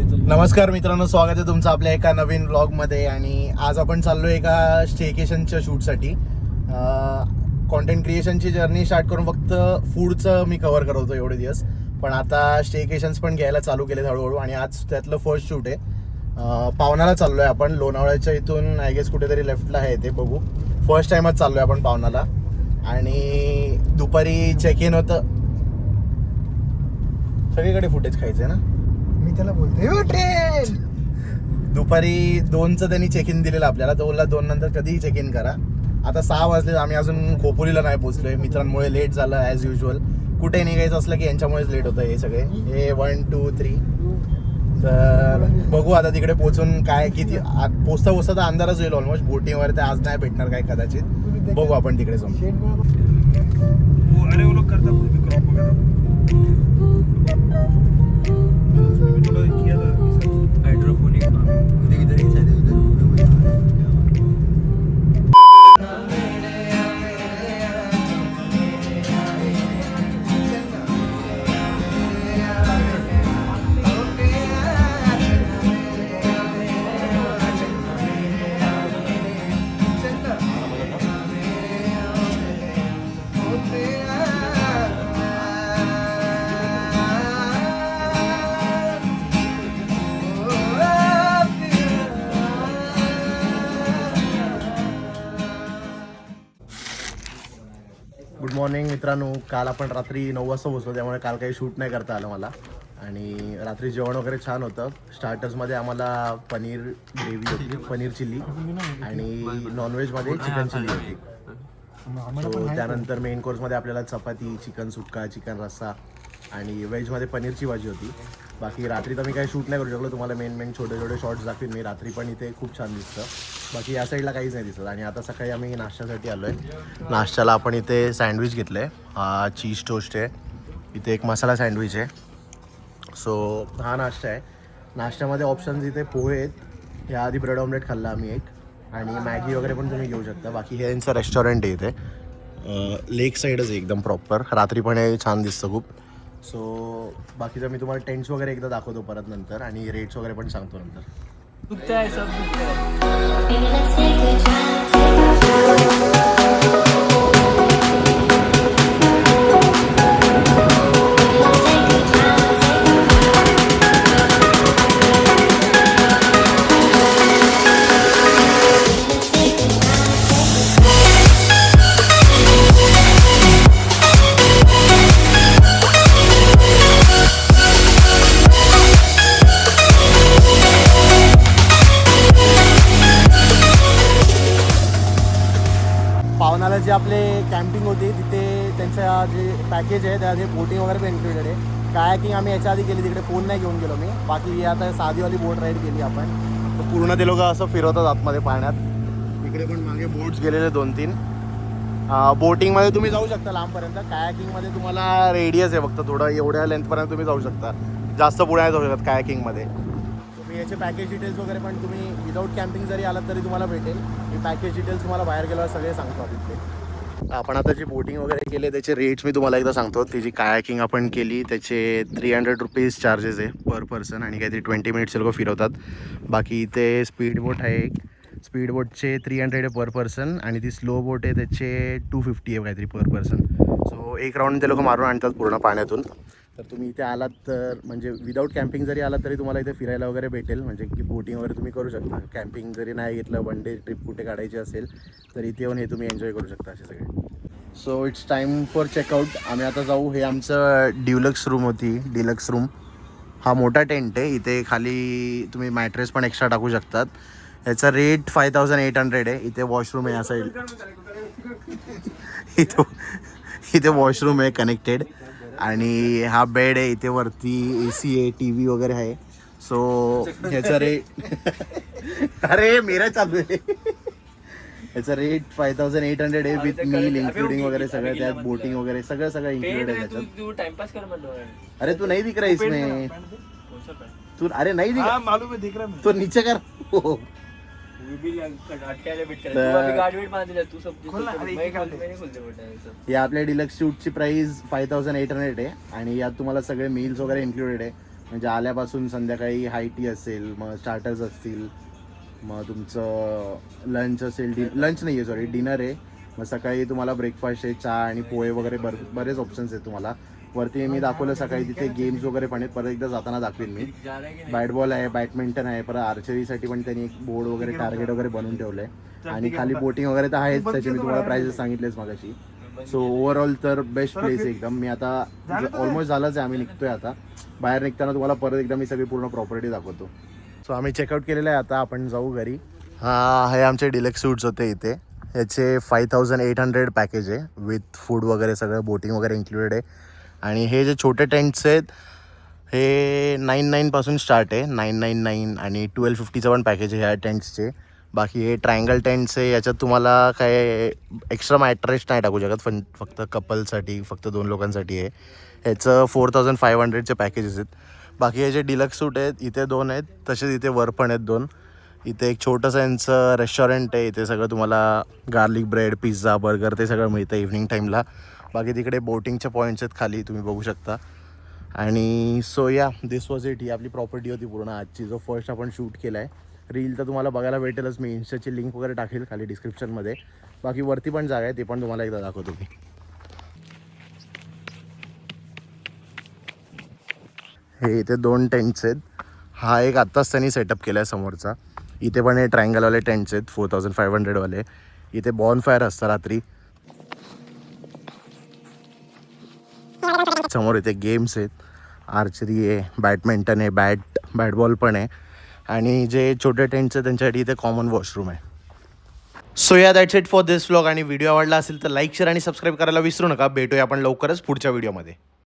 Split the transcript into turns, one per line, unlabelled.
नमस्कार मित्रांनो, स्वागत आहे तुमचं आपल्या एका नवीन व्लॉगमध्ये. आणि आज आपण चाललो एका स्टेकेशनच्या शूटसाठी. कॉन्टेंट क्रिएशनची जर्नी स्टार्ट करून फक्त फूडचं मी कव्हर करत होतो एवढे दिवस, पण आता स्टेकेशन्स पण घ्यायला चालू केले हळूहळू. आणि आज त्यातलं फर्स्ट शूट आहे. पावनाला चाललो आहे आपण. लोणावळ्याच्या इथून आय गेस कुठेतरी लेफ्टला आहे ते, बघू. फर्स्ट टाइमच चाललो आहे आपण पावनाला. आणि दुपारी चेक इन होतं. सगळीकडे फुटेज खायचं आहे ना,
मी त्याला बोलतोय ट्रेन.
दुपारी 2चं त्यांनी चेक इन दिलेलं आपल्याला, तर बोलला 2 नंतर कधीही चेक इन करा. आता 6 वाजले, आम्ही अजून खोपोलीला नाही पोहोचलोय. मित्रांमुळे लेट झालं ॲज युजल. कुठे निघायचं असलं की यांच्यामुळेच लेट होतं हे सगळे. हे 1 2 3. तर बघू आता तिकडे पोहोचून काय किती पोचता पोचता तर अंधारच होईल ऑलमोस्ट. बोटिंगवर ते आज नाही भेटणार काय कदाचित. बघू आपण तिकडे जाऊन. गुड मॉर्निंग मित्रांनो. काल आपण रात्री 9 वाजता पोहोचलो, त्यामुळे काल काही शूट नाही करता आलं मला. आणि रात्री जेवण वगैरे छान होतं. स्टार्टर्समध्ये आम्हाला पनीर ग्रेव्ही होती, पनीर चिल्ली, आणि नॉनव्हेजमध्ये चिकन चिल्ली होती. सो त्यानंतर मेन कोर्समध्ये आपल्याला चपाती, चिकन सुक्का, चिकन रस्सा, आणि व्हेजमध्ये पनीरची भाजी होती. बाकी रात्री तर मी काही शूट नाही करू शकलो. तुम्हाला मेन छोटे छोटे शॉर्ट्स दाखवीन मी. रात्री पण इथे खूप छान दिसतं. बाकी या साईडला काहीच नाही दिसत. आणि आता सकाळी आम्ही नाश्त्यासाठी आलो आहे. नाश्त्याला आपण इथे सँडविच घेतलं आहे. चीज टोस्ट आहे, इथे एक मसाला सँडविच आहे. सो हा नाश्ता आहे. नाश्त्यामध्ये ऑप्शन्स इथे पोहे आहेत. याआधी ब्रेड ऑमलेट खाल्ला आम्ही एक, आणि मॅगी वगैरे पण तुम्ही घेऊ शकता. बाकी हे यांचं रेस्टॉरंट आहे इथे. लेक साईडच आहे एकदम प्रॉपर. रात्री पण हे छान दिसतं खूप. सो बाकीचं मी तुम्हाला टेंट्स वगैरे एकदा दाखवतो परत नंतर, आणि रेट्स वगैरे पण सांगतो नंतर. पावनाला जे आपले कॅम्पिंग होती तिथे त्यांचं जे पॅकेज आहे त्यामध्ये बोटिंग वगैरे पण इन्क्लुडेड आहे. कायाकिंग आम्ही याच्या आधी केली, तिकडे फोन नाही घेऊन गेलो मी. बाकी आता साधीवाली बोट राईड केली आपण. तर पूर्ण ते लोक असं फिरवतात आतमध्ये पाण्यात. इकडे पण मागे बोट्स गेलेले 2-3. बोटिंगमध्ये तुम्ही जाऊ शकता लांबपर्यंत. कायाकिंगमध्ये तुम्हाला रेडियस आहे फक्त थोडं, एवढ्या लेंथपर्यंत तुम्ही जाऊ शकता. जास्त पुढे नाही जाऊ शकत कायाकिंगमध्ये. तुम्ही याचे पॅकेज डिटेल्स वगैरे पण तुम्ही विदाऊट कॅम्पिंग जरी आलात तरी तुम्हाला भेटेल. मी पॅकेज डिटेल्स तुम्हाला बाहेर गेल्यावर सगळे सांगतो तिथे. आपण आता जी बोटिंग वगैरे केली त्याचे रेट्स मी तुम्हाला एकदा सांगतो. ती जी कायाकिंग आपण केली त्याचे 300 रुपीज चार्जेस आहे पर पर्सन, आणि काहीतरी 20 मिनिट्स लोक फिरवतात. बाकी इथे स्पीड बोट आहे एक. स्पीड बोटचे 300 आहे पर पर्सन, आणि ती स्लो बोट आहे त्याचे 250 आहे काहीतरी पर पर्सन. सो एक राऊंड ते लोक मारून आणतात पूर्ण पाण्यातून. तर तुम्ही इथे आलात तर म्हणजे विदाऊट कॅम्पिंग जरी आलात तरी तुम्हाला इथे फिरायला वगैरे भेटेल. म्हणजे की बोटिंग वगैरे तुम्ही करू शकता. कॅम्पिंग जरी नाही घेतलं, वन डे ट्रिप कुठे काढायची असेल तर इथे येऊन हे तुम्ही एन्जॉय करू शकता असे सगळे. So it's time for checkout. आम्ही आता जाऊ. हे आमचं डिलक्स रूम होती. डिलक्स रूम हा मोठा टेंट आहे. इथे खाली तुम्ही मॅट्रेस पण एक्स्ट्रा टाकू शकतात. याचा रेट 5800 आहे. इथे वॉशरूम आहे या साईड. इथे वॉशरूम आहे कनेक्टेड, आणि हा बेड आहे. इथे वरती AC आहे, TV वगैरे आहे. सो ह्याचा रेट अरे मेरा चालू आहे. याचा रेट 5800 आहे विथ मील इन्क्लुडिंग वगैरे सगळं. त्यात बोटिंग वगैरे सगळं इन्क्लुडेड आहे त्याच्यात. अरे तू नहीं दिख रहा इसमें. तू अरे नहीं दिख रहा, तो नीचे कर. या आपल्या डिलक्स शूटची प्राइस 5800 आहे, आणि यात तुम्हाला सगळे मील्स वगैरे इन्क्लुडेड आहे. म्हणजे आल्यापासून संध्याकाळी हाय टी असेल, मग स्टार्टर्स असतील, मग तुमचं लंच असेल, लंच नाही आहे सॉरी डिनर आहे. मग सकाळी तुम्हाला ब्रेकफास्ट आहे, चहा आणि पोहे वगैरे बरेच ऑप्शन्स आहेत तुम्हाला. वरती मी दाखवलं सकाळी तिथे गेम्स वगैरे पण आहेत, परत एकदा जाताना दाखवेन मी. बॅट बॉल आहे, बॅडमिंटन आहे, परत आर्चरीसाठी पण त्यांनी एक बोर्ड वगैरे टार्गेट वगैरे बनवून ठेवलं आहे. आणि खाली बोटिंग वगैरे तर आहेच, त्याचे मी तुम्हाला प्राइजेस सांगितलेच मगाशी. सो ओव्हरऑल तर बेस्ट प्लेस आहे एकदम. मी आता ऑलमोस्ट झालंच आहे, आम्ही निघतोय आता. बाहेर निघताना तुम्हाला परत एकदा मी सगळी पूर्ण प्रॉपर्टी दाखवतो. सो आम्ही चेकआउट केलेलं आहे, आता आपण जाऊ घरी. हा हे आमचे डिलक्स सूट्स होते इथे. याचे 5800 पॅकेज आहे विथ फूड वगैरे सगळं, बोटिंग वगैरे इन्क्लुडेड आहे. आणि हे जे छोटे टेंट्स आहेत हे 99पासून स्टार्ट आहे, 999 आणि 1250चं पण पॅकेज आहे ह्या टेंट्सचे. बाकी हे ट्रायंगल टेंट्स आहे, याच्यात तुम्हाला काय एक्स्ट्रा मॅट्रेस नाही टाकू शकत, पण फक्त कपलसाठी, फक्त 2 लोकांसाठी आहे. ह्याचं 4500चे पॅकेजेस आहेत. बाकी हे जे डिलक्स सूट आहेत इथे 2 आहेत, तसेच इथे वर पण आहेत 2. इथे एक छोटंसं यांचं रेस्टॉरंट आहे, इथे सगळं तुम्हाला गार्लिक ब्रेड, पिझ्झा, बर्गर ते सगळं मिळतं इव्हनिंग टाईमला. बाकी तिकडे बोटिंगचे पॉईंट्स आहेत खाली, तुम्ही बघू शकता. आणि सो या दिस वॉज इट. ही आपली प्रॉपर्टी होती पूर्ण आजची, जो फर्स्ट आपण शूट केला आहे. रील तर तुम्हाला बघायला भेटेलच, मी इन्स्टाची लिंक वगैरे टाकेल खाली डिस्क्रिप्शनमध्ये. बाकी वरती पण जागा आहे, ते पण तुम्हाला एकदा दाखवतो मी. हे इथे 2 टेंट्स आहेत. हा एक आत्ताच त्यांनी सेटअप केला आहे समोरचा. इथे पण हे ट्रायंगलवाले टेंट्स आहेत 4500वाले. इथे बॉनफायर असतं रात्री. समोर इथे गेम्स आहेत, आर्चरी आहे, बॅडमिंटन आहे, बॅटबॉल पण आहे. आणि जे छोटे टेंट्स आहेत त्यांच्यासाठी इथे कॉमन वॉशरूम आहे. सो या that's it for this vlog. आणि व्हिडिओ आवडला असेल तर लाईक, शेअर आणि सबस्क्राईब करायला विसरू नका. भेटूया आपण लवकरच पुढच्या व्हिडिओमध्ये.